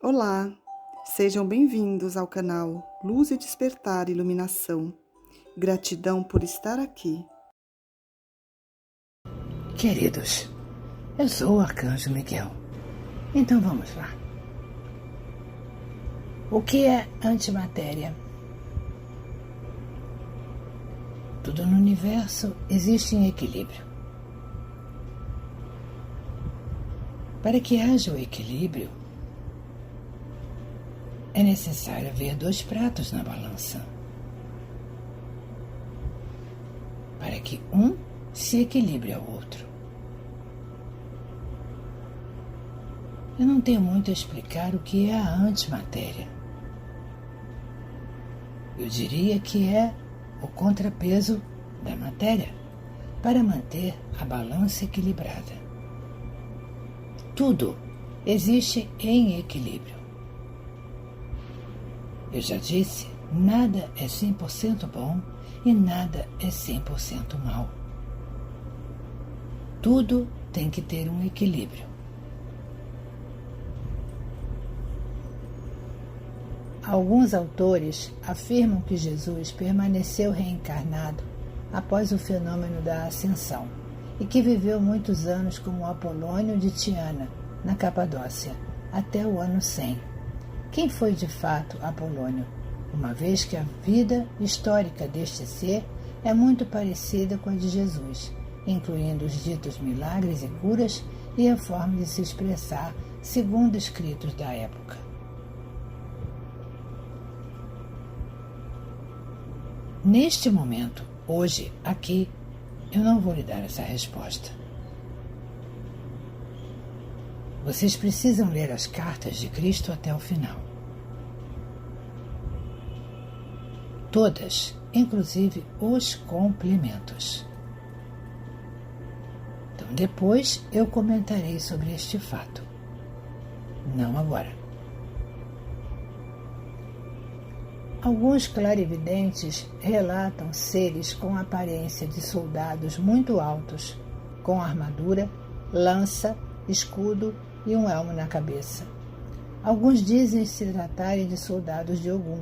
Olá, sejam bem-vindos ao canal Luz e Despertar Iluminação. Gratidão por estar aqui. Queridos, eu sou o Arcanjo Miguel. Então vamos lá. O que é antimatéria? Tudo no universo existe em equilíbrio. Para que haja o equilíbrio, é necessário haver dois pratos na balança. Para que um se equilibre ao outro. Eu não tenho muito a explicar o que é a antimatéria. Eu diria que é o contrapeso da matéria para manter a balança equilibrada. Tudo existe em equilíbrio. Eu já disse, nada é 100% bom e nada é 100% mal. Tudo tem que ter um equilíbrio. Alguns autores afirmam que Jesus permaneceu reencarnado após o fenômeno da ascensão e que viveu muitos anos como Apolônio de Tiana, na Capadócia, até o ano 100. Quem foi de fato Apolônio, uma vez que a vida histórica deste ser é muito parecida com a de Jesus, incluindo os ditos milagres e curas e a forma de se expressar segundo escritos da época. Neste momento, hoje, aqui, eu não vou lhe dar essa resposta. Vocês precisam ler as cartas de Cristo até o final. Todas, inclusive os complementos. Então, depois eu comentarei sobre este fato. Não agora. Alguns clarividentes relatam seres com aparência de soldados muito altos, com armadura, lança, escudo e um elmo na cabeça. Alguns dizem se tratarem de soldados de Ogum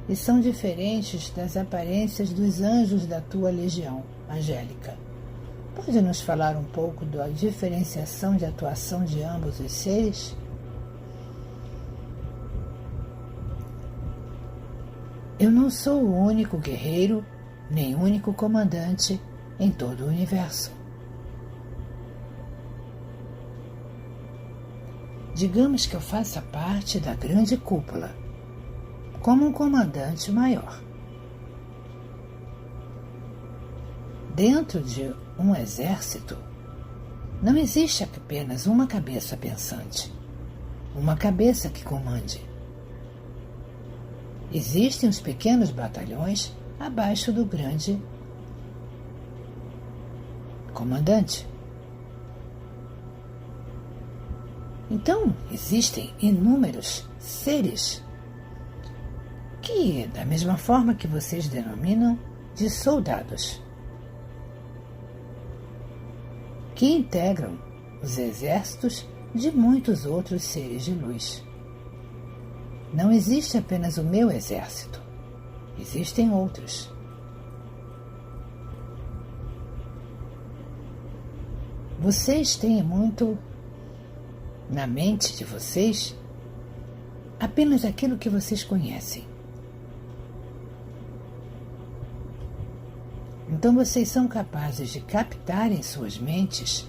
e são diferentes das aparências dos anjos da tua legião angélica. Pode nos falar um pouco da diferenciação de atuação de ambos os seres? Eu não sou o único guerreiro, nem o único comandante em todo o universo. Digamos que eu faça parte da grande cúpula, como um comandante maior. Dentro de um exército, não existe apenas uma cabeça pensante, uma cabeça que comande. Existem os pequenos batalhões abaixo do grande comandante. Então, existem inúmeros seres que, da mesma forma que vocês denominam de soldados, que integram os exércitos de muitos outros seres de luz. Não existe apenas o meu exército. Existem outros. Vocês têm muito na mente de vocês apenas aquilo que vocês conhecem. Então vocês são capazes de captar em suas mentes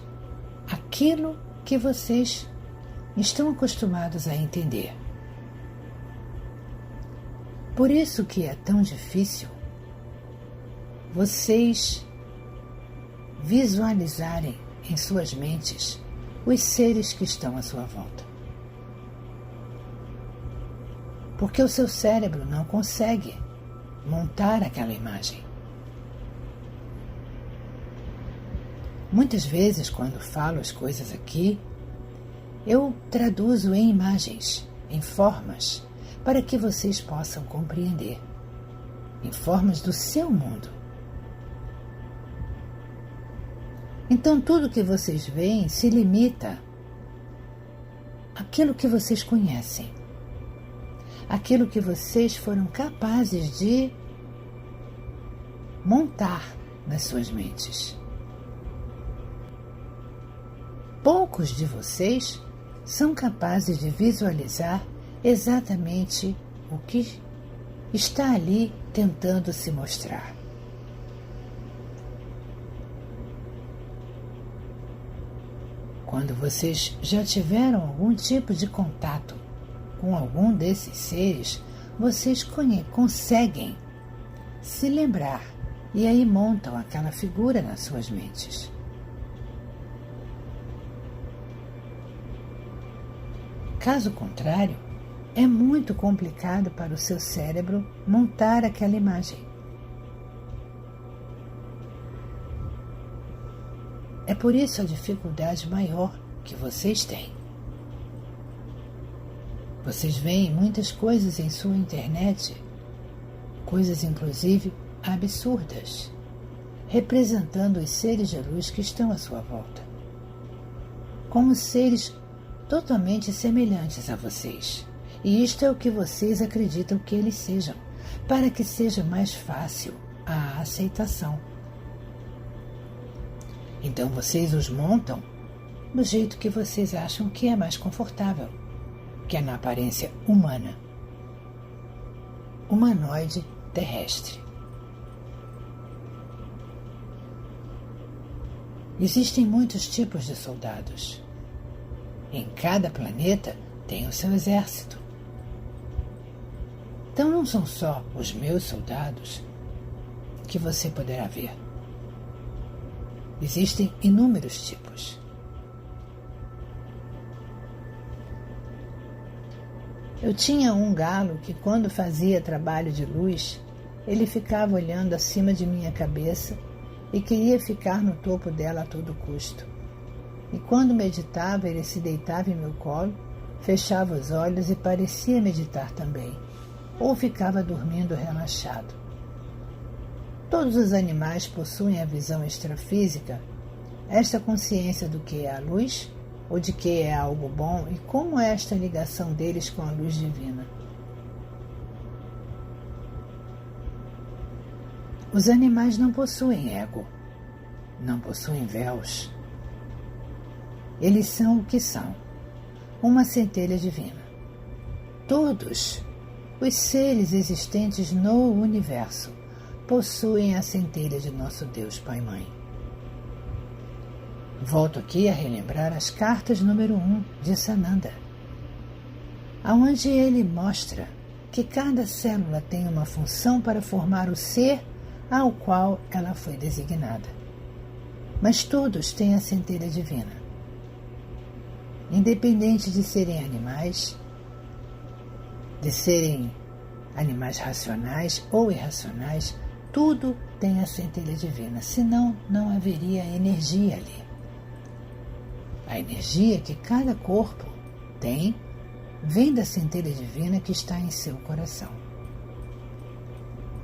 aquilo que vocês estão acostumados a entender. Por isso que é tão difícil vocês visualizarem em suas mentes os seres que estão à sua volta. Porque o seu cérebro não consegue montar aquela imagem. Muitas vezes, quando falo as coisas aqui, eu traduzo em imagens, em formas, para que vocês possam compreender, em formas do seu mundo. Então tudo que vocês veem se limita àquilo que vocês conhecem. aquilo que vocês foram capazes de montar nas suas mentes. Poucos de vocês são capazes de visualizar exatamente o que está ali tentando se mostrar. Quando vocês já tiveram algum tipo de contato com algum desses seres, vocês conseguem se lembrar e aí montam aquela figura nas suas mentes. Caso contrário, é muito complicado para o seu cérebro montar aquela imagem. É por isso a dificuldade maior que vocês têm. Vocês veem muitas coisas em sua internet, coisas inclusive absurdas, representando os seres de luz que estão à sua volta, como seres totalmente semelhantes a vocês. E isto é o que vocês acreditam que eles sejam, para que seja mais fácil a aceitação. Então vocês os montam do jeito que vocês acham que é mais confortável, que é na aparência humana, humanoide terrestre. Existem muitos tipos de soldados. Em cada planeta tem o seu exército. Então não são só os meus soldados que você poderá ver. Existem inúmeros tipos. Eu tinha um galo que, quando fazia trabalho de luz, ele ficava olhando acima de minha cabeça e queria ficar no topo dela a todo custo. E quando meditava, ele se deitava em meu colo, fechava os olhos e parecia meditar também, ou ficava dormindo relaxado. Todos os animais possuem a visão extrafísica, esta consciência do que é a luz, ou de que é algo bom, e como é esta ligação deles com a luz divina. Os animais não possuem ego, não possuem véus. Eles são o que são, uma centelha divina. Todos os seres existentes no universo possuem a centelha de nosso Deus Pai e Mãe. Volto aqui a relembrar as cartas número 1 de Sananda, onde ele mostra que cada célula tem uma função para formar o ser ao qual ela foi designada. Mas todos têm a centelha divina. Independente de serem animais, de serem animais racionais ou irracionais, tudo tem a centelha divina, senão não haveria energia ali. A energia que cada corpo tem vem da centelha divina que está em seu coração.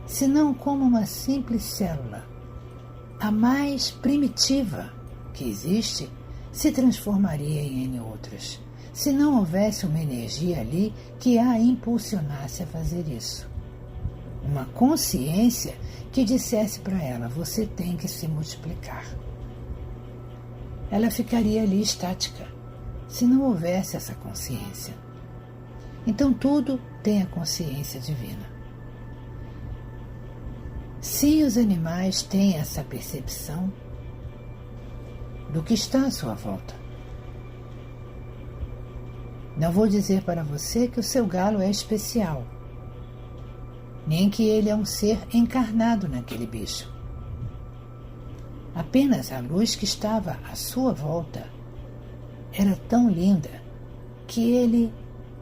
Senão, como uma simples célula, a mais primitiva que existe, se transformaria em N outras, se não houvesse uma energia ali que a impulsionasse a fazer isso. Uma consciência que dissesse para ela: você tem que se multiplicar. Ela ficaria ali estática, se não houvesse essa consciência. Então tudo tem a consciência divina. Se os animais têm essa percepção do que está à sua volta, não vou dizer para você que o seu galo é especial, nem que ele é um ser encarnado naquele bicho. Apenas a luz que estava à sua volta era tão linda que ele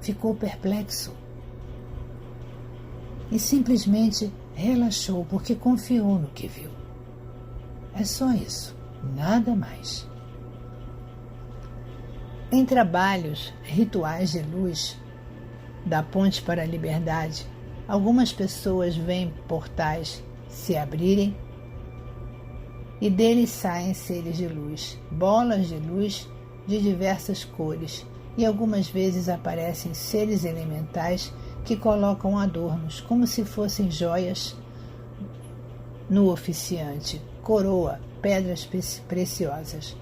ficou perplexo e simplesmente relaxou porque confiou no que viu. É só isso, nada mais. Em trabalhos rituais de luz da Ponte para a Liberdade, algumas pessoas veem portais se abrirem e deles saem seres de luz, bolas de luz de diversas cores, e algumas vezes aparecem seres elementais que colocam adornos, como se fossem joias, no oficiante, coroa, pedras preciosas.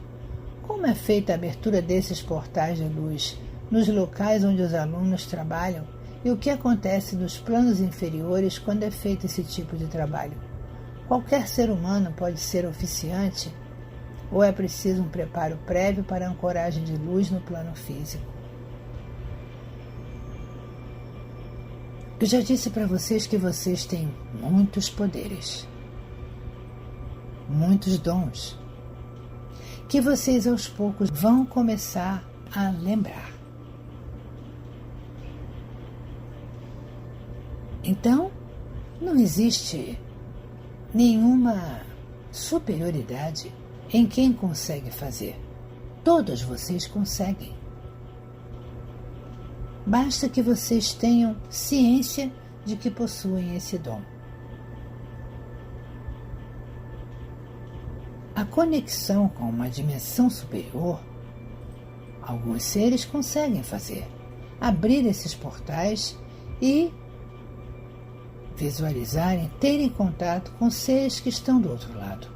Como é feita a abertura desses portais de luz nos locais onde os alunos trabalham e o que acontece nos planos inferiores quando é feito esse tipo de trabalho? Qualquer ser humano pode ser oficiante ou é preciso um preparo prévio para a ancoragem de luz no plano físico? Eu já disse para vocês que vocês têm muitos poderes, muitos dons, que vocês aos poucos vão começar a lembrar. Então, não existe nenhuma superioridade em quem consegue fazer. Todos vocês conseguem. Basta que vocês tenham ciência de que possuem esse dom. A conexão com uma dimensão superior, alguns seres conseguem fazer, abrir esses portais e visualizarem, terem contato com seres que estão do outro lado,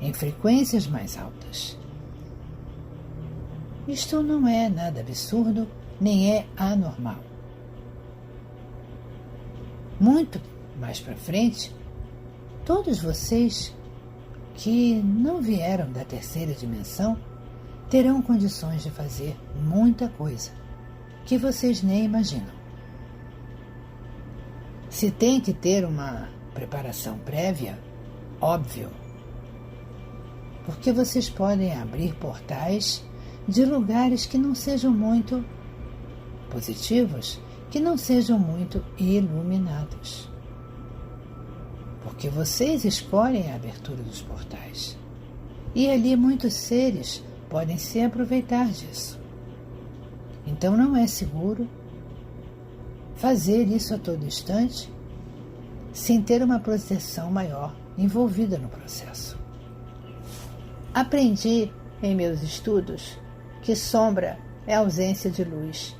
em frequências mais altas. Isto não é nada absurdo, nem é anormal. Muito mais para frente, todos vocês que não vieram da terceira dimensão terão condições de fazer muita coisa que vocês nem imaginam. Se tem que ter uma preparação prévia, óbvio, porque vocês podem abrir portais de lugares que não sejam muito positivos, que não sejam muito iluminados. Porque vocês escolhem a abertura dos portais. E ali muitos seres podem se aproveitar disso. Então não é seguro fazer isso a todo instante sem ter uma proteção maior envolvida no processo. Aprendi em meus estudos que sombra é ausência de luz,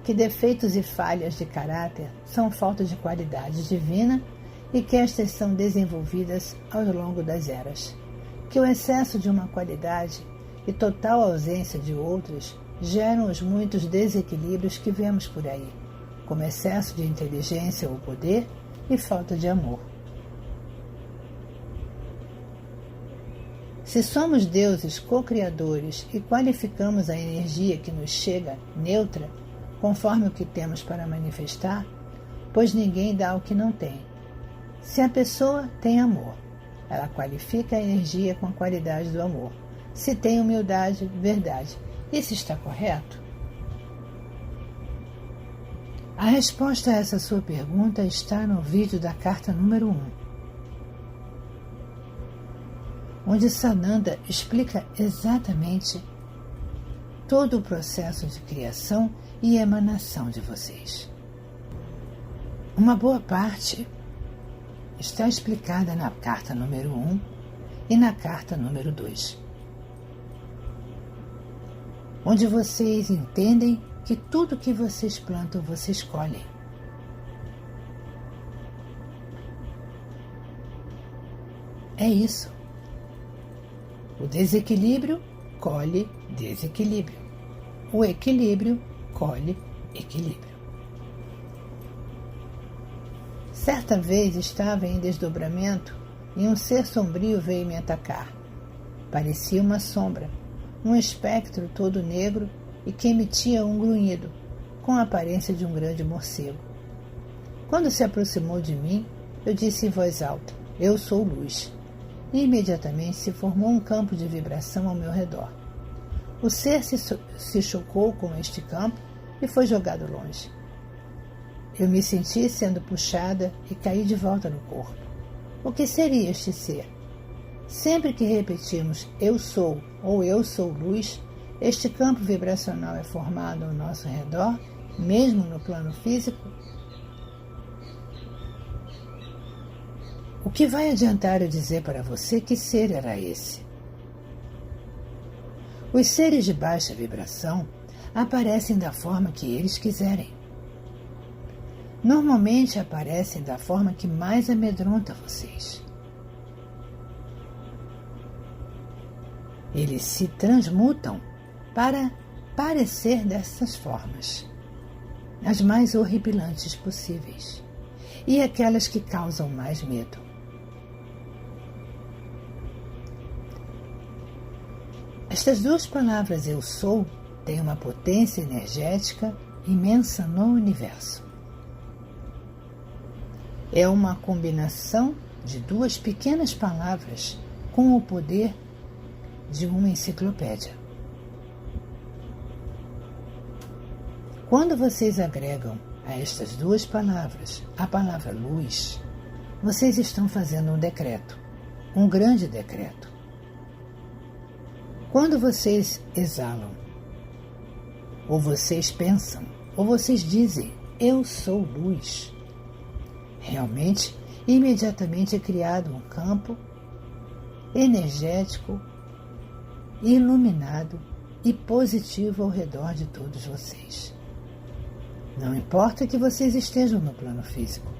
que defeitos e falhas de caráter são falta de qualidade divina e que estas são desenvolvidas ao longo das eras, que o excesso de uma qualidade e total ausência de outras geram os muitos desequilíbrios que vemos por aí, como excesso de inteligência ou poder e falta de amor. Se somos deuses co-criadores e qualificamos a energia que nos chega neutra, conforme o que temos para manifestar, pois ninguém dá o que não tem. Se a pessoa tem amor, ela qualifica a energia com a qualidade do amor. Se tem humildade, verdade. Isso está correto? A resposta a essa sua pergunta está no vídeo da carta número 1, onde Sananda explica exatamente todo o processo de criação e emanação de vocês. Uma boa parte está explicada na carta número 1 e na carta número 2, onde vocês entendem que tudo que vocês plantam, vocês colhem. É isso. O desequilíbrio colhe desequilíbrio. O equilíbrio colhe equilíbrio. Certa vez estava em desdobramento e um ser sombrio veio me atacar. Parecia uma sombra, um espectro todo negro e que emitia um grunhido, com a aparência de um grande morcego. Quando se aproximou de mim, eu disse em voz alta: "Eu sou luz." E imediatamente se formou um campo de vibração ao meu redor. O ser se chocou com este campo e foi jogado longe. Eu me senti sendo puxada e caí de volta no corpo. O que seria este ser? Sempre que repetimos "eu sou" ou "eu sou luz", este campo vibracional é formado ao nosso redor, mesmo no plano físico. O que vai adiantar eu dizer para você que ser era esse? Os seres de baixa vibração aparecem da forma que eles quiserem. normalmente aparecem da forma que mais amedronta vocês. Eles se transmutam para parecer dessas formas, as mais horripilantes possíveis e aquelas que causam mais medo. Estas duas palavras "eu sou" têm uma potência energética imensa no universo. É uma combinação de duas pequenas palavras com o poder de uma enciclopédia. Quando vocês agregam a estas duas palavras a palavra luz, vocês estão fazendo um decreto, um grande decreto. Quando vocês exalam, ou vocês pensam, ou vocês dizem "eu sou luz", realmente, imediatamente é criado um campo energético, iluminado e positivo ao redor de todos vocês. Não importa que vocês estejam no plano físico.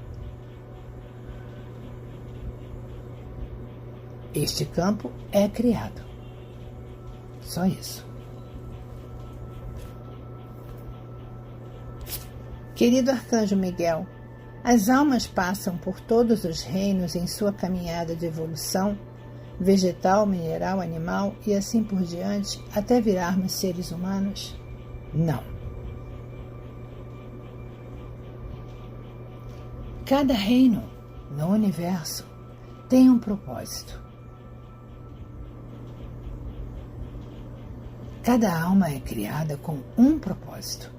Este campo é criado. Só isso. Querido Arcanjo Miguel, as almas passam por todos os reinos em sua caminhada de evolução, vegetal, mineral, animal e assim por diante, até virarmos seres humanos? Não. Cada reino no universo tem um propósito. Cada alma é criada com um propósito.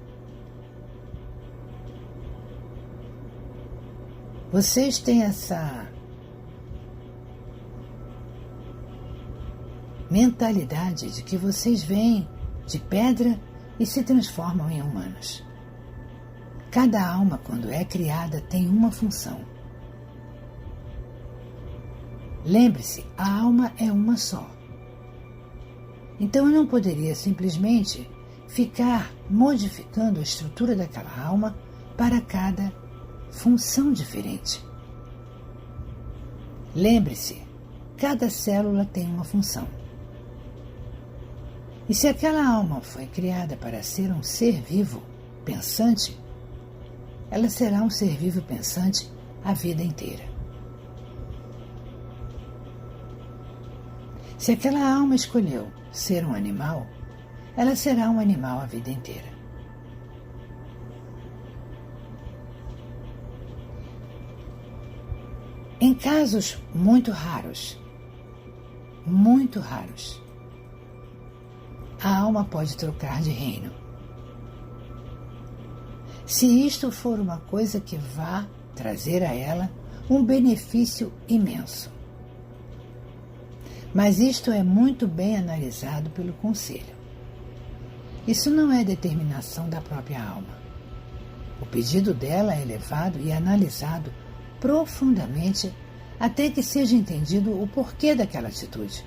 Vocês têm essa mentalidade de que vocês vêm de pedra e se transformam em humanos. Cada alma, quando é criada, tem uma função. Lembre-se, a alma é uma só. Então eu não poderia simplesmente ficar modificando a estrutura daquela alma para cada função diferente. Lembre-se, cada célula tem uma função. E se aquela alma foi criada para ser um ser vivo, pensante, ela será um ser vivo pensante a vida inteira. Se aquela alma escolheu ser um animal, ela será um animal a vida inteira. Em casos muito raros, a alma pode trocar de reino. Se isto for uma coisa que vá trazer a ela um benefício imenso. Mas isto é muito bem analisado pelo conselho. Isso não é determinação da própria alma. O pedido dela é levado e analisado profundamente até que seja entendido o porquê daquela atitude,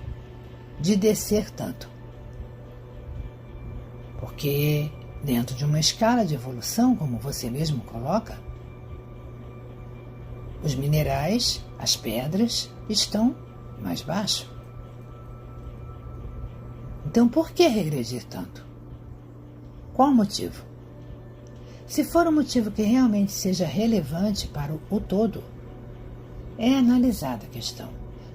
de descer tanto. Porque dentro de uma escala de evolução, como você mesmo coloca, os minerais, as pedras, estão mais baixo. Então, por que regredir tanto? Qual o motivo? Se for um motivo que realmente seja relevante para o todo, é analisada a questão.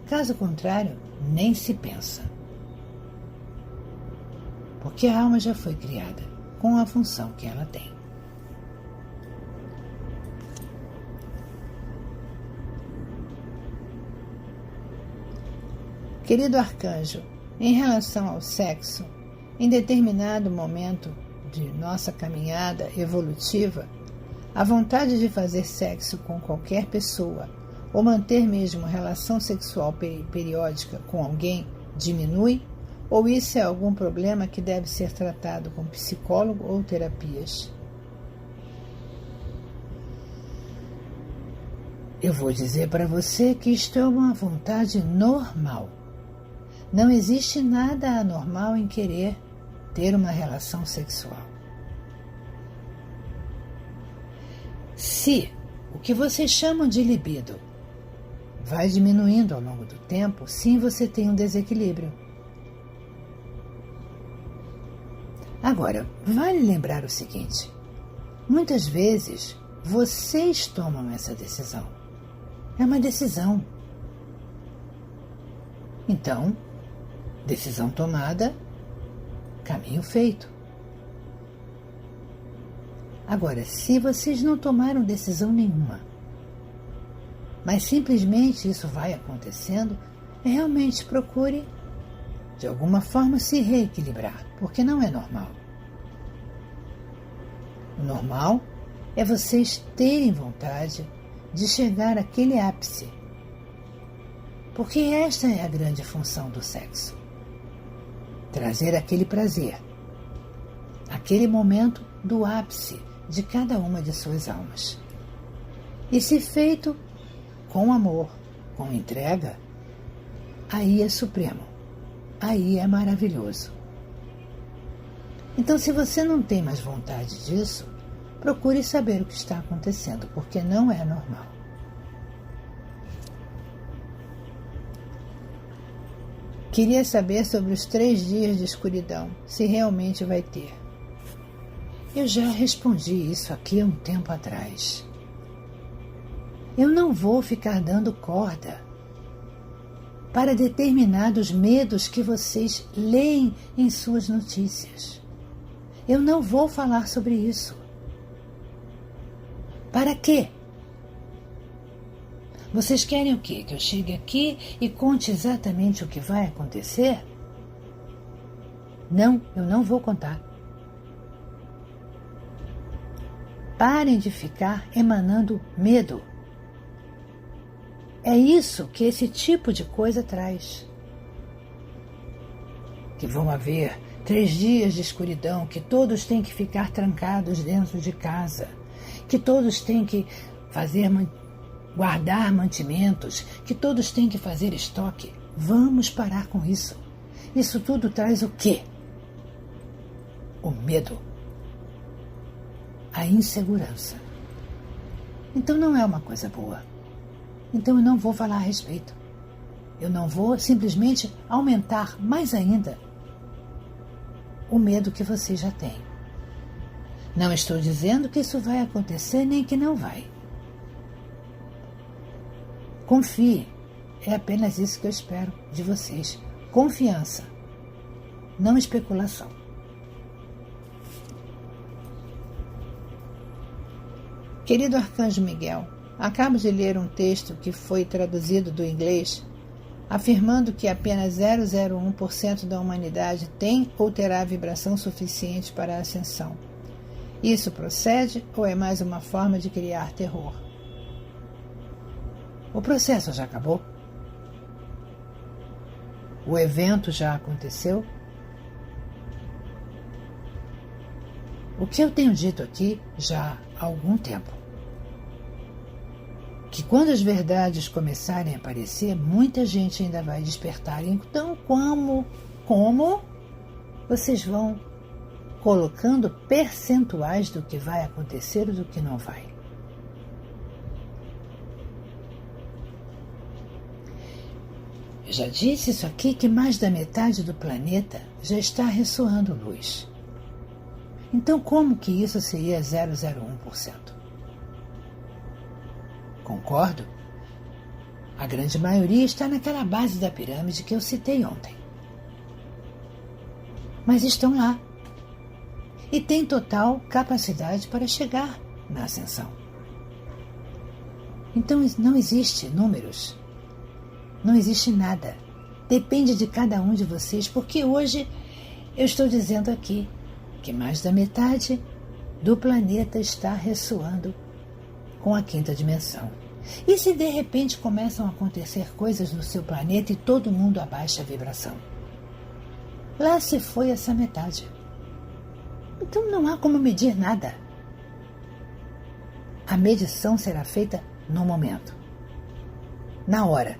Caso contrário, nem se pensa. Porque a alma já foi criada com a função que ela tem. Querido arcanjo, em relação ao sexo, em determinado momento de nossa caminhada evolutiva, a vontade de fazer sexo com qualquer pessoa ou manter mesmo relação sexual periódica com alguém diminui? Ou isso é algum problema que deve ser tratado com psicólogo ou terapias? Eu vou dizer para você que isto é uma vontade normal. Não existe nada anormal em querer ter uma relação sexual. Se o que vocês chamam de libido vai diminuindo ao longo do tempo, sim, você tem um desequilíbrio. Agora, vale lembrar o seguinte: muitas vezes vocês tomam essa decisão. É uma decisão. Então, decisão tomada, caminho feito. Agora, se vocês não tomaram decisão nenhuma, mas simplesmente isso vai acontecendo, realmente procure, de alguma forma, se reequilibrar, porque não é normal. O normal é vocês terem vontade de chegar àquele ápice, porque esta é a grande função do sexo. Trazer aquele prazer, aquele momento do ápice de cada uma de suas almas. E se feito com amor, com entrega, aí é supremo, aí é maravilhoso. Então, se você não tem mais vontade disso, procure saber o que está acontecendo, porque não é normal. Queria saber sobre os 3 dias de escuridão, se realmente vai ter. Eu já respondi isso aqui há um tempo atrás. Eu não vou ficar dando corda para determinados medos que vocês leem em suas notícias. Eu não vou falar sobre isso. Para quê? Vocês querem o quê? Que eu chegue aqui e conte exatamente o que vai acontecer? Não, eu não vou contar. Parem de ficar emanando medo. É isso que esse tipo de coisa traz. Que vão haver 3 dias de escuridão, que todos têm que ficar trancados dentro de casa, que todos têm que guardar mantimentos, que todos têm que fazer estoque. Vamos parar com isso. Isso tudo traz o quê? O medo. A insegurança. Então não é uma coisa boa. Então eu não vou falar a respeito. Eu não vou simplesmente aumentar mais ainda o medo que você já tem. Não estou dizendo que isso vai acontecer nem que não vai. Confie. É apenas isso que eu espero de vocês. Confiança. Não especulação. Querido Arcanjo Miguel, acabo de ler um texto que foi traduzido do inglês, afirmando que apenas 0,01% da humanidade tem ou terá vibração suficiente para a ascensão. Isso procede ou é mais uma forma de criar terror? O processo já acabou? O evento já aconteceu? O que eu tenho dito aqui já há algum tempo? Que quando as verdades começarem a aparecer, muita gente ainda vai despertar. Então, como vocês vão colocando percentuais do que vai acontecer e do que não vai? Eu já disse isso aqui, que mais da metade do planeta já está ressoando luz. Então, como que isso seria 0,01%? Concordo? A grande maioria está naquela base da pirâmide que eu citei ontem. Mas estão lá. E têm total capacidade para chegar na ascensão. Então não existe números. Não existe nada. Depende de cada um de vocês, porque hoje eu estou dizendo aqui que mais da metade do planeta está ressoando com a 5ª dimensão. E se de repente começam a acontecer coisas no seu planeta e todo mundo abaixa a vibração? Lá se foi essa metade. Então não há como medir nada. A medição será feita no momento, na hora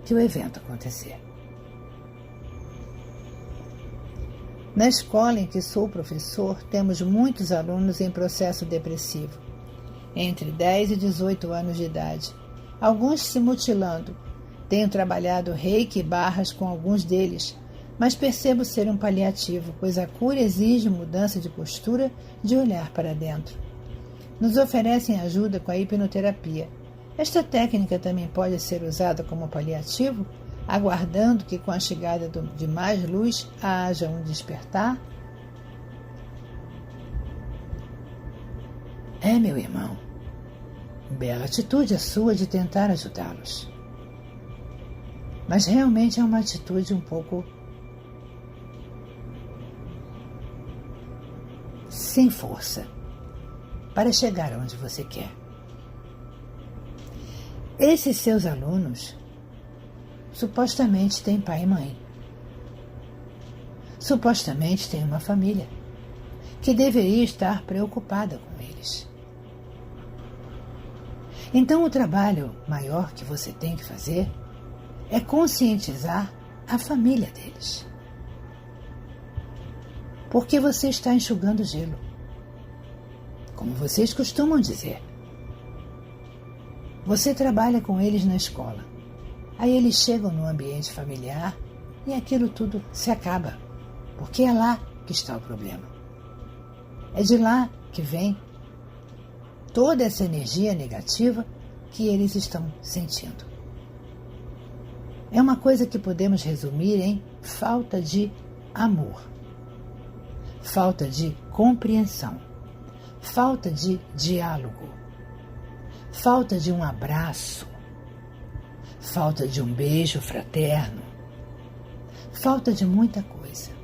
que o evento acontecer. Na escola em que sou professor, temos muitos alunos em processo depressivo. entre 10 e 18 anos de idade, alguns se mutilando. Tenho trabalhado reiki e barras com alguns deles, mas percebo ser um paliativo, pois a cura exige mudança de postura, de olhar para dentro. Nos oferecem ajuda com a hipnoterapia. Esta técnica também pode ser usada como paliativo, aguardando que com a chegada de mais luz haja um despertar? Meu irmão, bela atitude a sua de tentar ajudá-los. Mas realmente é uma atitude um pouco sem força para chegar onde você quer. Esses seus alunos supostamente têm pai e mãe. Supostamente têm uma família que deveria estar preocupada com eles. Então o trabalho maior que você tem que fazer é conscientizar a família deles. Porque você está enxugando gelo, como vocês costumam dizer. Você trabalha com eles na escola. Aí eles chegam no ambiente familiar e aquilo tudo se acaba, porque é lá que está o problema. É de lá que vem toda essa energia negativa que eles estão sentindo. É uma coisa que podemos resumir em falta de amor, falta de compreensão, falta de diálogo, falta de um abraço, falta de um beijo fraterno, falta de muita coisa.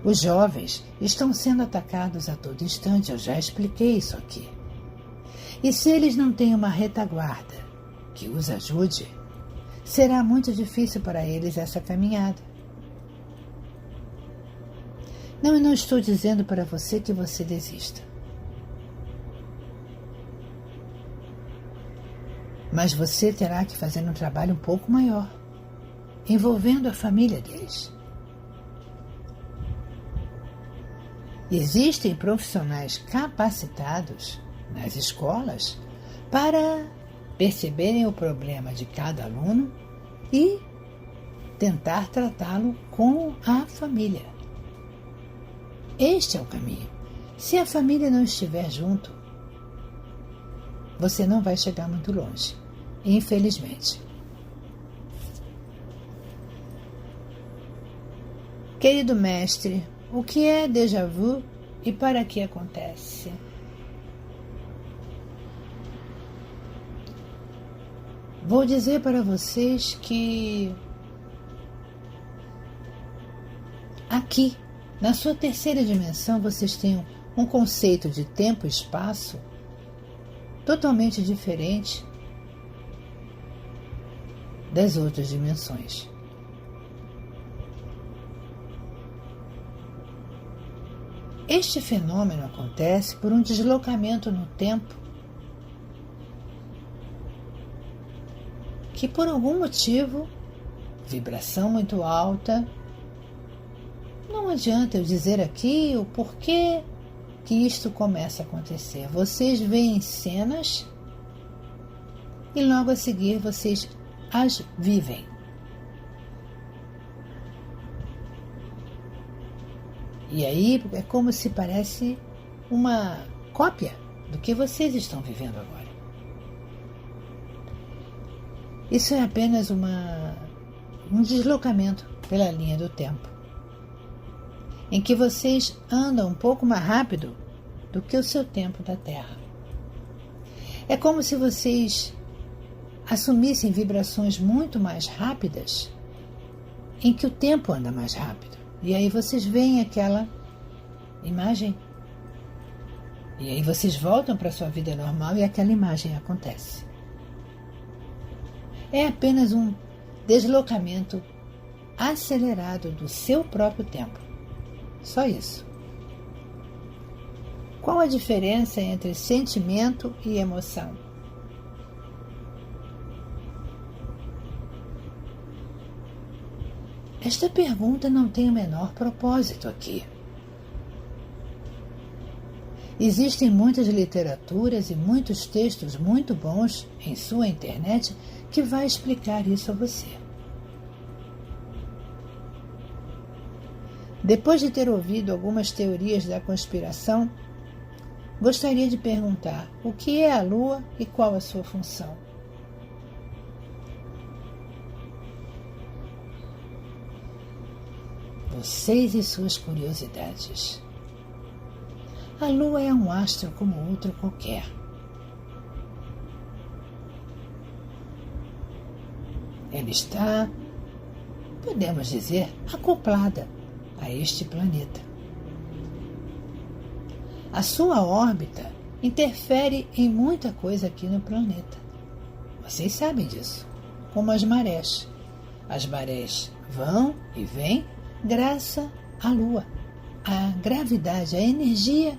Os jovens estão sendo atacados a todo instante, eu já expliquei isso aqui. E se eles não têm uma retaguarda que os ajude, será muito difícil para eles essa caminhada. Não, eu não estou dizendo para você que você desista. Mas você terá que fazer um trabalho um pouco maior, envolvendo a família deles. Existem profissionais capacitados nas escolas para perceberem o problema de cada aluno e tentar tratá-lo com a família. Este é o caminho. Se a família não estiver junto, você não vai chegar muito longe, infelizmente. Querido mestre, o que é déjà vu e para que acontece? Vou dizer para vocês que aqui, na sua terceira dimensão, vocês têm um conceito de tempo e espaço totalmente diferente das outras dimensões. Este fenômeno acontece por um deslocamento no tempo que, por algum motivo, vibração muito alta, não adianta eu dizer aqui o porquê que isto começa a acontecer. Vocês veem cenas e logo a seguir vocês as vivem. E aí é como se parece uma cópia do que vocês estão vivendo agora. Isso é apenas um deslocamento pela linha do tempo, em que vocês andam um pouco mais rápido do que o seu tempo da Terra. É como se vocês assumissem vibrações muito mais rápidas, em que o tempo anda mais rápido. E aí vocês veem aquela imagem. E aí vocês voltam para a sua vida normal e aquela imagem acontece. É apenas um deslocamento acelerado do seu próprio tempo. Só isso. Qual a diferença entre sentimento e emoção? Esta pergunta não tem o menor propósito aqui. Existem muitas literaturas e muitos textos muito bons em sua internet que vai explicar isso a você. Depois de ter ouvido algumas teorias da conspiração, gostaria de perguntar o que é a Lua e qual a sua função. Vocês e suas curiosidades. A Lua é um astro como outro qualquer. Ela está, podemos dizer, acoplada a este planeta. A sua órbita interfere em muita coisa aqui no planeta. Vocês sabem disso, como as marés. As marés vão e vêm graças à Lua, à gravidade, à energia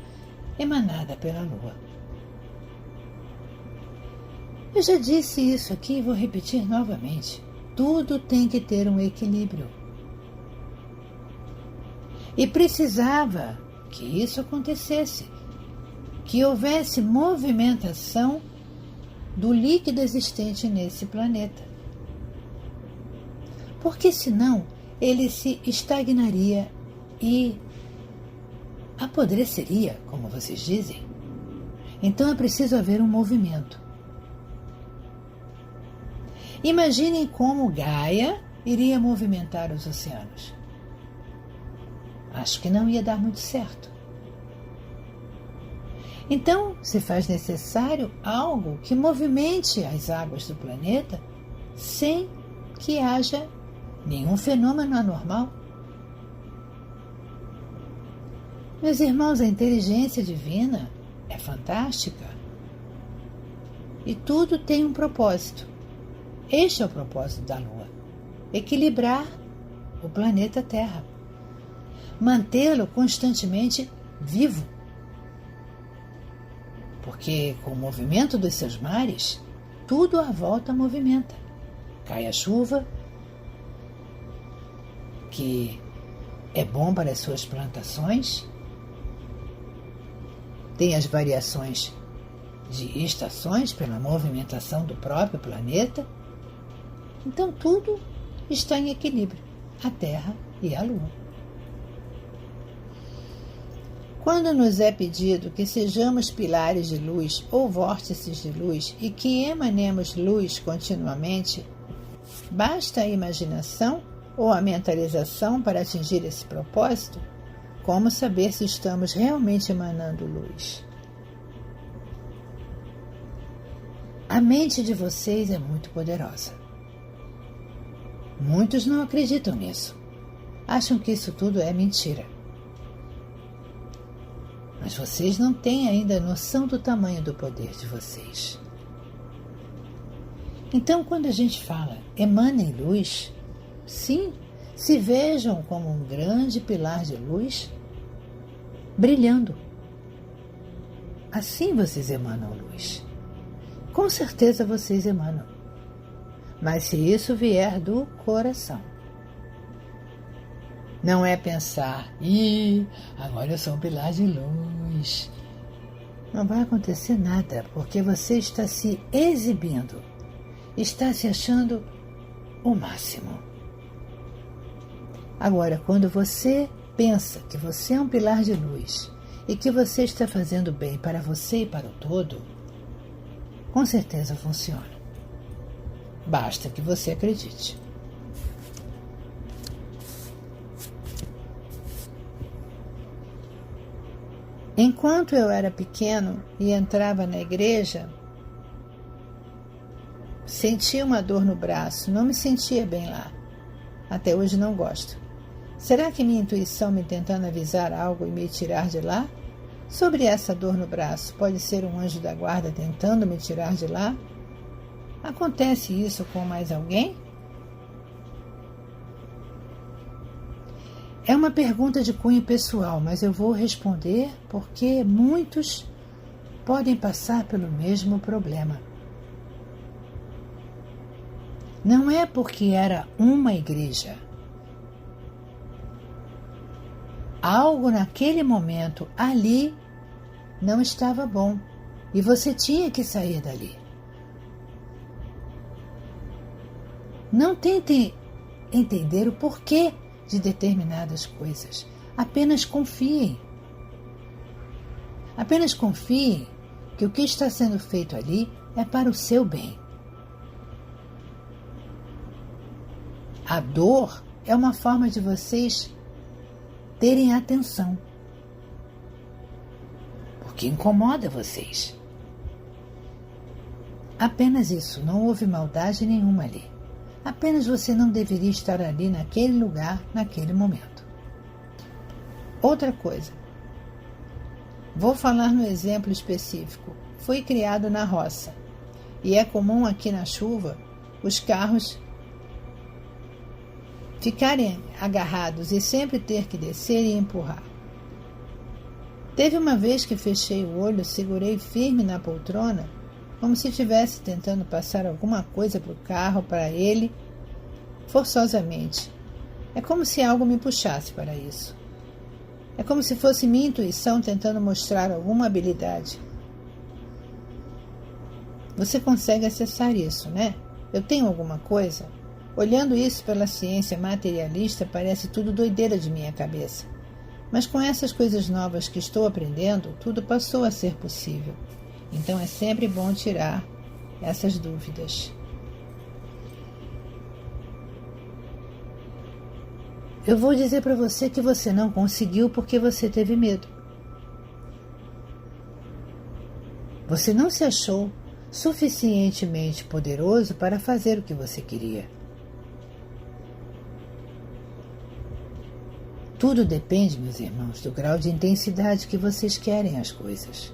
emanada pela Lua. Eu já disse isso aqui e vou repetir novamente. Tudo tem que ter um equilíbrio. E precisava que isso acontecesse, que houvesse movimentação do líquido existente nesse planeta. Porque senão ele se estagnaria e apodreceria, como vocês dizem. Então é preciso haver um movimento. Imaginem como Gaia iria movimentar os oceanos. Acho que não ia dar muito certo. Então, se faz necessário algo que movimente as águas do planeta sem que haja nenhum fenômeno anormal. Meus irmãos, a inteligência divina é fantástica. E tudo tem um propósito. Este é o propósito da Lua: equilibrar o planeta Terra, mantê-lo constantemente vivo. Porque com o movimento dos seus mares, tudo à volta movimenta. Cai a chuva, que é bom para as suas plantações, tem as variações de estações pela movimentação do próprio planeta. Então tudo está em equilíbrio, a Terra e a Lua. Quando nos é pedido que sejamos pilares de luz ou vórtices de luz e que emanemos luz continuamente, basta a imaginação ou a mentalização para atingir esse propósito? Como saber se estamos realmente emanando luz? A mente de vocês é muito poderosa. Muitos não acreditam nisso. Acham que isso tudo é mentira. Mas vocês não têm ainda noção do tamanho do poder de vocês. Então, quando a gente fala emanem luz, sim, se vejam como um grande pilar de luz brilhando. Assim vocês emanam luz. Com certeza vocês emanam. Mas se isso vier do coração, não é pensar, agora eu sou um pilar de luz. Não vai acontecer nada, porque você está se exibindo, está se achando o máximo. Agora, quando você pensa que você é um pilar de luz e que você está fazendo bem para você e para o todo, com certeza funciona. Basta que você acredite. Enquanto eu era pequeno e entrava na igreja, sentia uma dor no braço, não me sentia bem lá. Até hoje não gosto. Será que minha intuição me tentando avisar algo e me tirar de lá? Sobre essa dor no braço, pode ser um anjo da guarda tentando me tirar de lá? Acontece isso com mais alguém? É uma pergunta de cunho pessoal, mas eu vou responder porque muitos podem passar pelo mesmo problema. Não é porque era uma igreja. Algo naquele momento ali não estava bom e você tinha que sair dali. Não tente entender o porquê de determinadas coisas. Apenas confiem. Apenas confiem que o que está sendo feito ali é para o seu bem. A dor é uma forma de vocês terem atenção, porque incomoda vocês. Apenas isso, não houve maldade nenhuma ali. Apenas você não deveria estar ali naquele lugar, naquele momento. Outra coisa, vou falar no exemplo específico. Fui criado na roça e é comum aqui na chuva os carros ficarem agarrados e sempre ter que descer e empurrar. Teve uma vez que fechei o olho, segurei firme na poltrona, como se estivesse tentando passar alguma coisa para o carro, para ele, forçosamente. É como se algo me puxasse para isso. É como se fosse minha intuição tentando mostrar alguma habilidade. Você consegue acessar isso, né? Eu tenho alguma coisa? Olhando isso pela ciência materialista, parece tudo doideira de minha cabeça. Mas com essas coisas novas que estou aprendendo, tudo passou a ser possível. Então é sempre bom tirar essas dúvidas. Eu vou dizer para você que você não conseguiu porque você teve medo. Você não se achou suficientemente poderoso para fazer o que você queria. Tudo depende, meus irmãos, do grau de intensidade que vocês querem as coisas.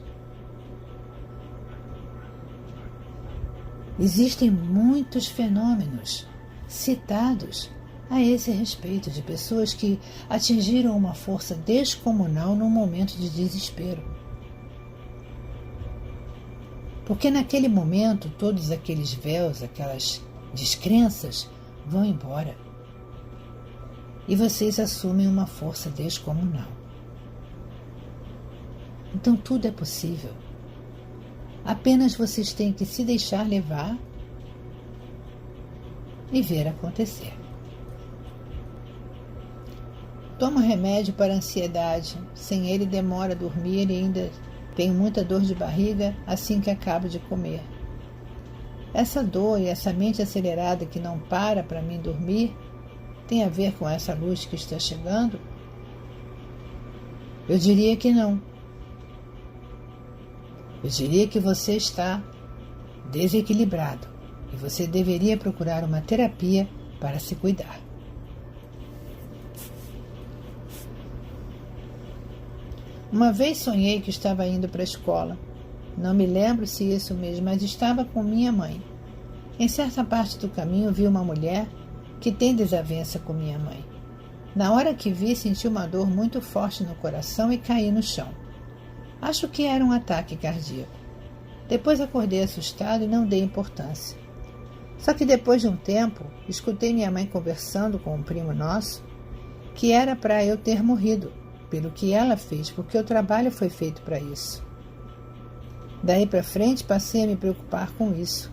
Existem muitos fenômenos citados a esse respeito de pessoas que atingiram uma força descomunal num momento de desespero. Porque naquele momento todos aqueles véus, aquelas descrenças vão embora. E vocês assumem uma força descomunal. Então tudo é possível. Apenas vocês têm que se deixar levar e ver acontecer. Tomo remédio para a ansiedade. Sem ele demora a dormir e ainda tenho muita dor de barriga assim que acabo de comer. Essa dor e essa mente acelerada que não para mim dormir tem a ver com essa luz que está chegando? Eu diria que não. Eu diria que você está desequilibrado e você deveria procurar uma terapia para se cuidar. Uma vez sonhei que estava indo para a escola. Não me lembro se isso mesmo, mas estava com minha mãe. Em certa parte do caminho vi uma mulher que tem desavença com minha mãe. Na hora que vi, senti uma dor muito forte no coração e caí no chão. Acho que era um ataque cardíaco. Depois acordei assustado e não dei importância. Só que depois de um tempo, escutei minha mãe conversando com um primo nosso, que era para eu ter morrido, pelo que ela fez, porque o trabalho foi feito para isso. Daí para frente, passei a me preocupar com isso.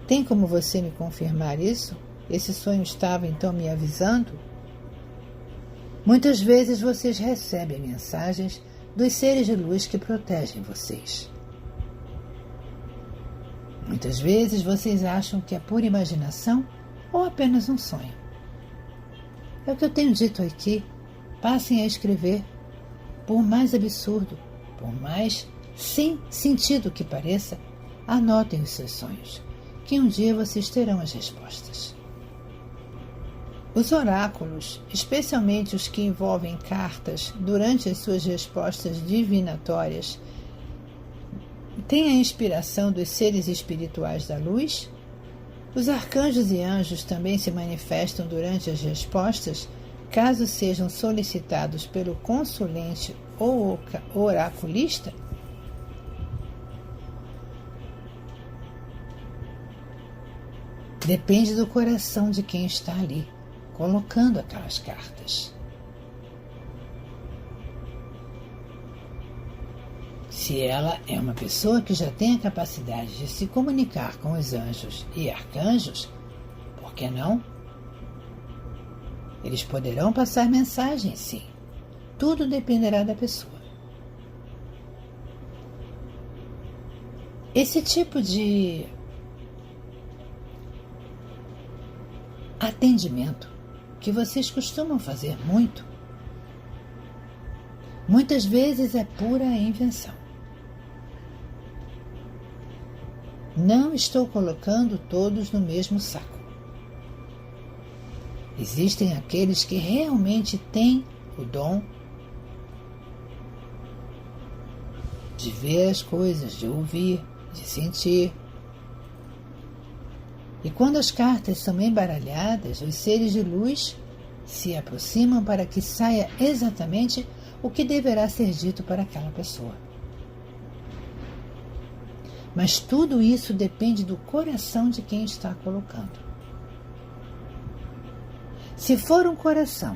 Tem como você me confirmar isso? Esse sonho estava então me avisando? Muitas vezes vocês recebem mensagens dos seres de luz que protegem vocês. Muitas vezes vocês acham que é pura imaginação ou apenas um sonho. É o que eu tenho dito aqui. Passem a escrever. Por mais absurdo, por mais sem sentido que pareça, anotem os seus sonhos, que um dia vocês terão as respostas. Os oráculos, especialmente os que envolvem cartas, durante as suas respostas divinatórias, têm a inspiração dos seres espirituais da luz? Os arcanjos e anjos também se manifestam durante as respostas, caso sejam solicitados pelo consulente ou oraculista? Depende do coração de quem está ali, colocando aquelas cartas. Se ela é uma pessoa que já tem a capacidade de se comunicar com os anjos e arcanjos, por que não? Eles poderão passar mensagens, sim. Tudo dependerá da pessoa. Esse tipo de atendimento que vocês costumam fazer muitas vezes é pura invenção. Não estou colocando todos no mesmo saco. Existem aqueles que realmente têm o dom de ver as coisas, de ouvir, de sentir. E quando as cartas são embaralhadas, os seres de luz se aproximam para que saia exatamente o que deverá ser dito para aquela pessoa. Mas tudo isso depende do coração de quem está colocando. Se for um coração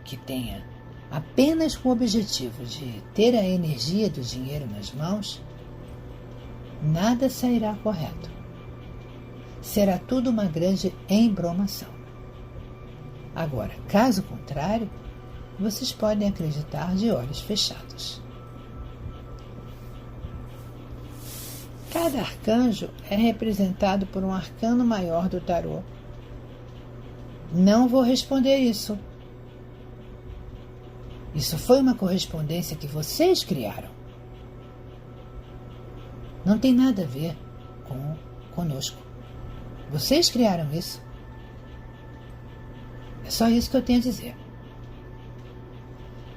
que tenha apenas o objetivo de ter a energia do dinheiro nas mãos, nada sairá correto. Será tudo uma grande embromação. Agora, caso contrário, vocês podem acreditar de olhos fechados. Cada arcanjo é representado por um arcano maior do tarô. Não vou responder isso. Isso foi uma correspondência que vocês criaram. Não tem nada a ver conosco. Vocês criaram isso. É só isso que eu tenho a dizer.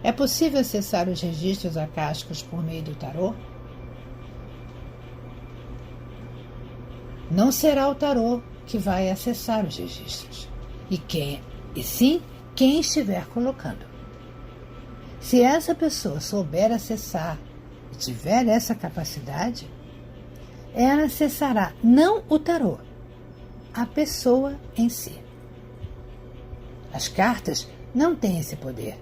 É possível acessar os registros acásticos por meio do tarô? Não será o tarô que vai acessar os registros, e sim quem estiver colocando. Se essa pessoa souber acessar e tiver essa capacidade, ela acessará não o tarô, a pessoa em si. As cartas não têm esse poder.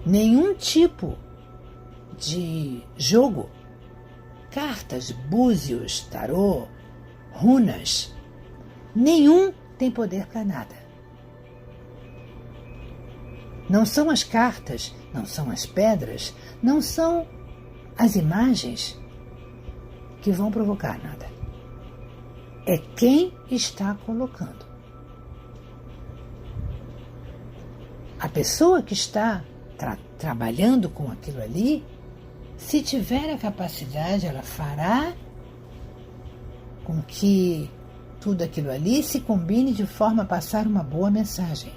Nenhum tipo de jogo, cartas, búzios, tarô, runas, nenhum tem poder para nada. Não são as cartas, não são as pedras, não são as imagens que vão provocar nada. É quem está colocando. A pessoa que está trabalhando com aquilo ali, se tiver a capacidade, ela fará com que tudo aquilo ali se combine de forma a passar uma boa mensagem.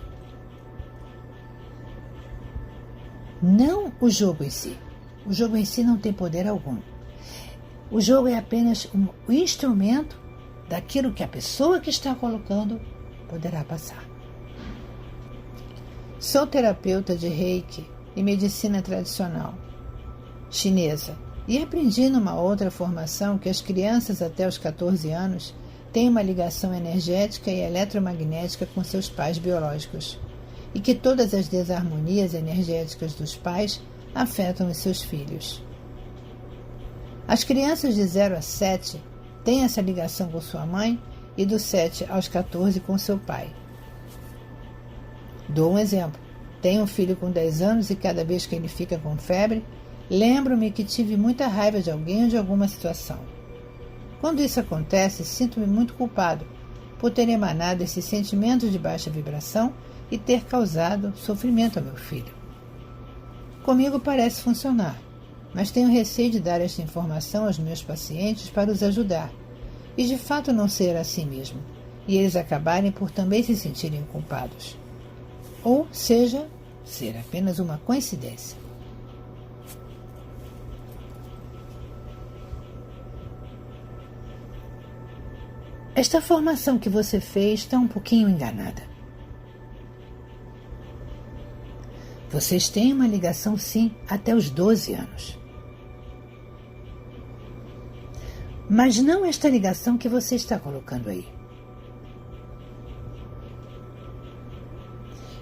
Não o jogo em si. O jogo em si não tem poder algum. O jogo é apenas um instrumento daquilo que a pessoa que está colocando poderá passar. Sou terapeuta de Reiki e medicina tradicional chinesa e aprendi numa outra formação que as crianças até os 14 anos têm uma ligação energética e eletromagnética com seus pais biológicos e que todas as desarmonias energéticas dos pais afetam os seus filhos. As crianças de 0 a 7 têm essa ligação com sua mãe e dos 7 aos 14 com seu pai. Dou um exemplo. Tenho um filho com 10 anos e cada vez que ele fica com febre, lembro-me que tive muita raiva de alguém ou de alguma situação. Quando isso acontece, sinto-me muito culpado por ter emanado esse sentimento de baixa vibração e ter causado sofrimento ao meu filho. Comigo parece funcionar, mas tenho receio de dar esta informação aos meus pacientes para os ajudar, e de fato não ser assim mesmo, e eles acabarem por também se sentirem culpados. Ou seja, ser apenas uma coincidência. Esta formação que você fez está um pouquinho enganada. Vocês têm uma ligação, sim, até os 12 anos. Mas não esta ligação que você está colocando aí.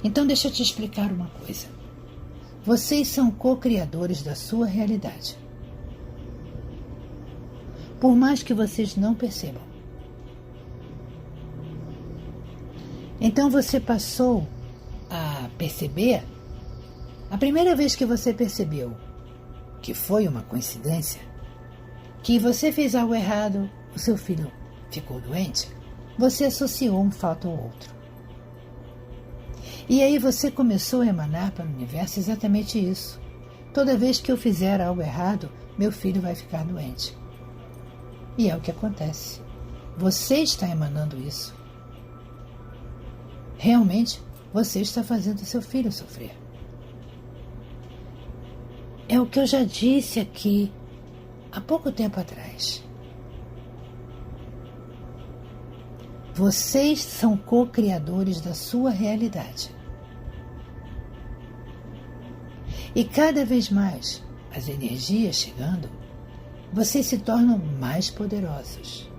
Então deixa eu te explicar uma coisa. Vocês são co-criadores da sua realidade. Por mais que vocês não percebam. Então você passou a perceber, a primeira vez que você percebeu que foi uma coincidência, que você fez algo errado, o seu filho ficou doente, você associou um fato ao outro. E aí você começou a emanar para o universo exatamente isso. Toda vez que eu fizer algo errado, meu filho vai ficar doente. E é o que acontece. Você está emanando isso. Realmente, você está fazendo seu filho sofrer. É o que eu já disse aqui há pouco tempo atrás. Vocês são co-criadores da sua realidade. E cada vez mais as energias chegando, vocês se tornam mais poderosos.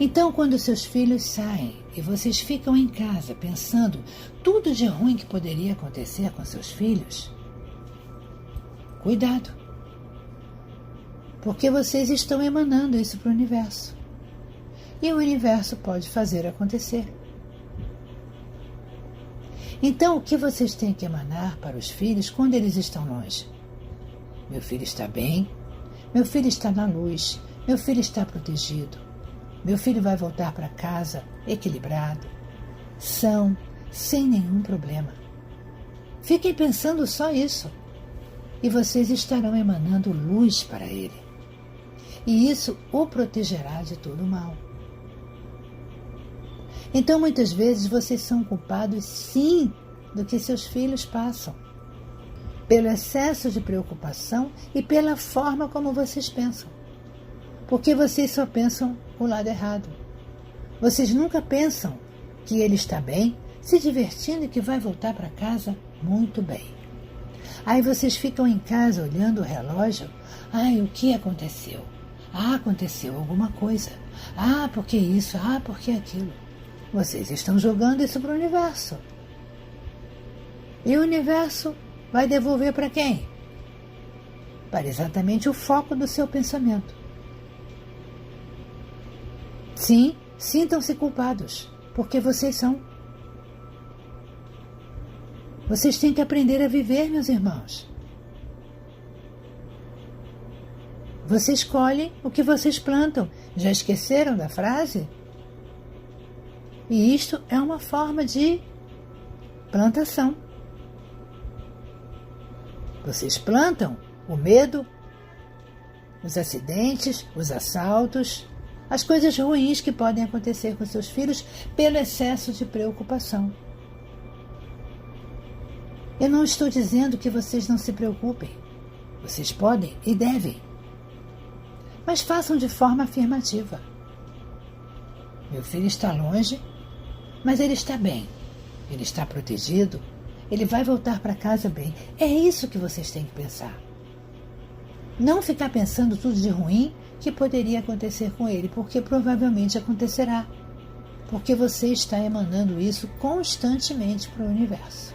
Então, quando seus filhos saem e vocês ficam em casa pensando tudo de ruim que poderia acontecer com seus filhos, cuidado, porque vocês estão emanando isso para o universo. E o universo pode fazer acontecer. Então, o que vocês têm que emanar para os filhos quando eles estão longe? Meu filho está bem, meu filho está na luz, meu filho está protegido, meu filho vai voltar para casa equilibrado, são, sem nenhum problema. Fiquem pensando só isso, e vocês estarão emanando luz para ele. E isso o protegerá de todo o mal. Então, muitas vezes, vocês são culpados, sim, do que seus filhos passam. Pelo excesso de preocupação e pela forma como vocês pensam. Porque vocês só pensam o lado errado. Vocês nunca pensam que ele está bem, se divertindo e que vai voltar para casa muito bem. Aí vocês ficam em casa olhando o relógio. Ai, o que aconteceu? Ah, aconteceu alguma coisa. Ah, por que isso? Ah, por que aquilo? Vocês estão jogando isso para o universo. E o universo vai devolver para quem? Para exatamente o foco do seu pensamento. Sim, sintam-se culpados, porque vocês são. Vocês têm que aprender a viver, meus irmãos. Vocês colhem o que vocês plantam. Já esqueceram da frase? E isto é uma forma de plantação. Vocês plantam o medo, os acidentes, os assaltos, as coisas ruins que podem acontecer com seus filhos pelo excesso de preocupação. Eu não estou dizendo que vocês não se preocupem. Vocês podem e devem. Mas façam de forma afirmativa. Meu filho está longe, mas ele está bem. Ele está protegido. Ele vai voltar para casa bem. É isso que vocês têm que pensar. Não ficar pensando tudo de ruim que poderia acontecer com ele, porque provavelmente acontecerá. Porque você está emanando isso constantemente para o universo.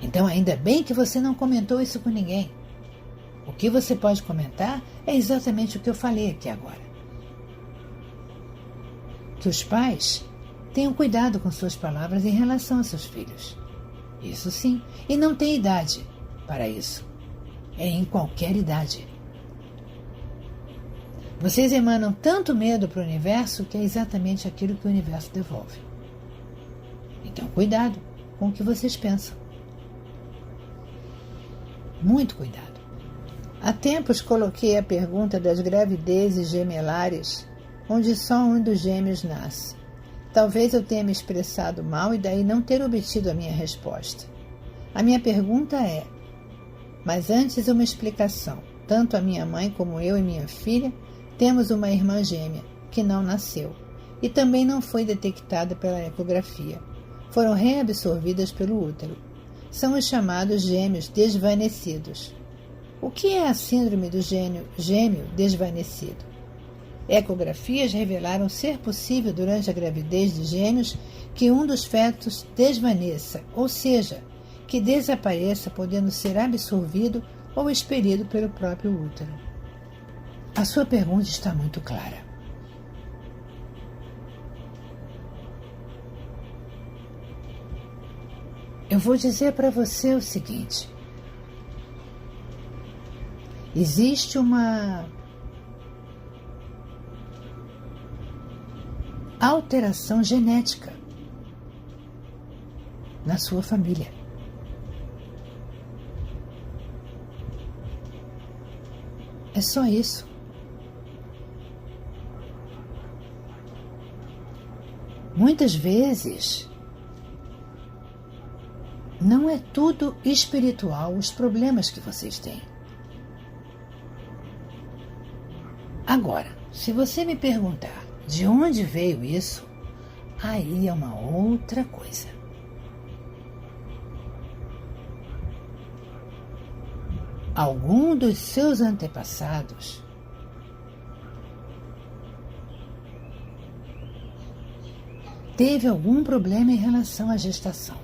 Então, ainda bem que você não comentou isso com ninguém. O que você pode comentar é exatamente o que eu falei aqui agora. Que os pais tenham cuidado com suas palavras em relação a seus filhos. Isso sim, e não tem idade para isso. É em qualquer idade. Vocês emanam tanto medo para o universo que é exatamente aquilo que o universo devolve. Então, cuidado com o que vocês pensam. Muito cuidado. Há tempos coloquei a pergunta das gravidezes gemelares, onde só um dos gêmeos nasce. Talvez eu tenha me expressado mal e daí não ter obtido a minha resposta. A minha pergunta é, mas antes uma explicação. Tanto a minha mãe como eu e minha filha temos uma irmã gêmea que não nasceu e também não foi detectada pela ecografia. Foram reabsorvidas pelo útero. São os chamados gêmeos desvanecidos. O que é a síndrome do gêmeo desvanecido? Ecografias revelaram ser possível durante a gravidez de gêmeos que um dos fetos desvaneça, ou seja, que desapareça, podendo ser absorvido ou expelido pelo próprio útero. A sua pergunta está muito clara. Eu vou dizer para você o seguinte: existe uma alteração genética na sua família. É só isso. Muitas vezes não é tudo espiritual os problemas que vocês têm. Agora, se você me perguntar de onde veio isso, aí é uma outra coisa. Algum dos seus antepassados teve algum problema em relação à gestação.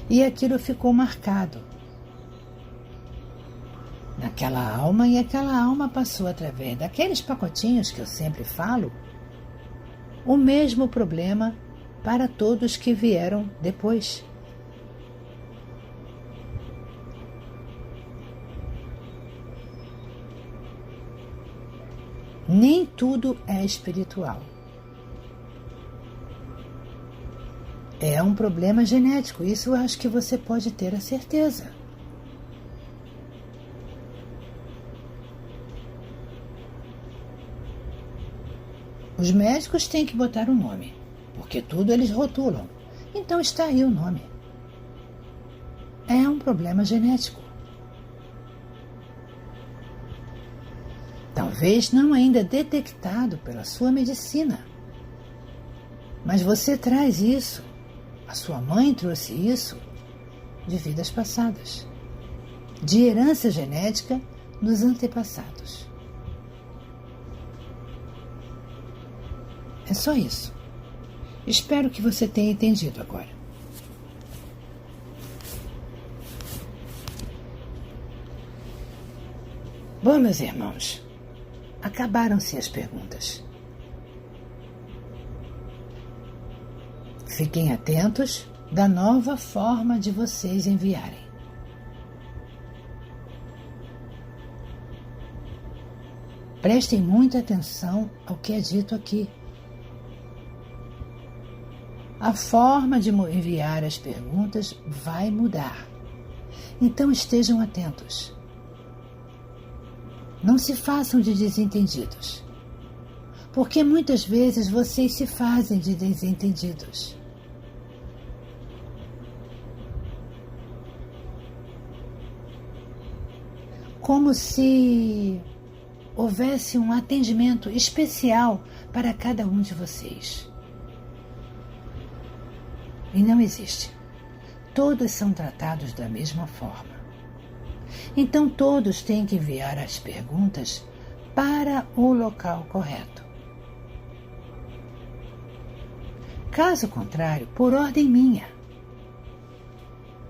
E aquilo ficou marcado naquela alma, e aquela alma passou através daqueles pacotinhos que eu sempre falo, o mesmo problema para todos que vieram depois. Nem tudo é espiritual. É um problema genético, isso eu acho que você pode ter a certeza. Os médicos têm que botar um nome, porque tudo eles rotulam. Então está aí o nome. É um problema genético. Talvez não ainda detectado pela sua medicina. Mas você traz isso. A sua mãe trouxe isso de vidas passadas, de herança genética dos antepassados. É só isso. Espero que você tenha entendido agora. Bom, meus irmãos, acabaram-se as perguntas. Fiquem atentos da nova forma de vocês enviarem. Prestem muita atenção ao que é dito aqui. A forma de enviar as perguntas vai mudar. Então estejam atentos. Não se façam de desentendidos, porque muitas vezes vocês se fazem de desentendidos. Como se houvesse um atendimento especial para cada um de vocês. E não existe. Todos são tratados da mesma forma. Então todos têm que enviar as perguntas para o local correto. Caso contrário, por ordem minha,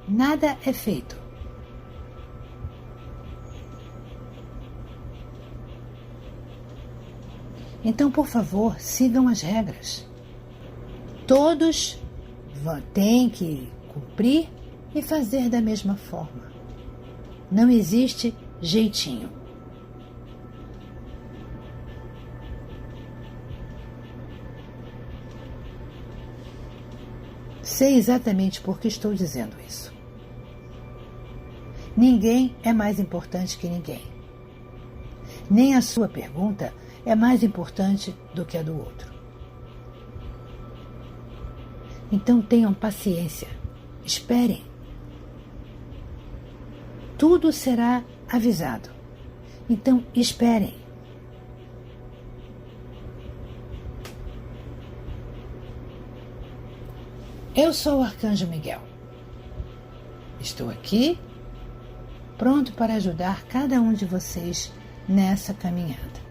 nada é feito. Então, por favor, sigam as regras. Todos têm que cumprir e fazer da mesma forma. Não existe jeitinho. Sei exatamente por que estou dizendo isso. Ninguém é mais importante que ninguém. Nem a sua pergunta é mais importante do que a do outro. Então tenham paciência, esperem. Tudo será avisado. Então esperem. Eu sou o Arcanjo Miguel. Estou aqui, pronto para ajudar cada um de vocês nessa caminhada.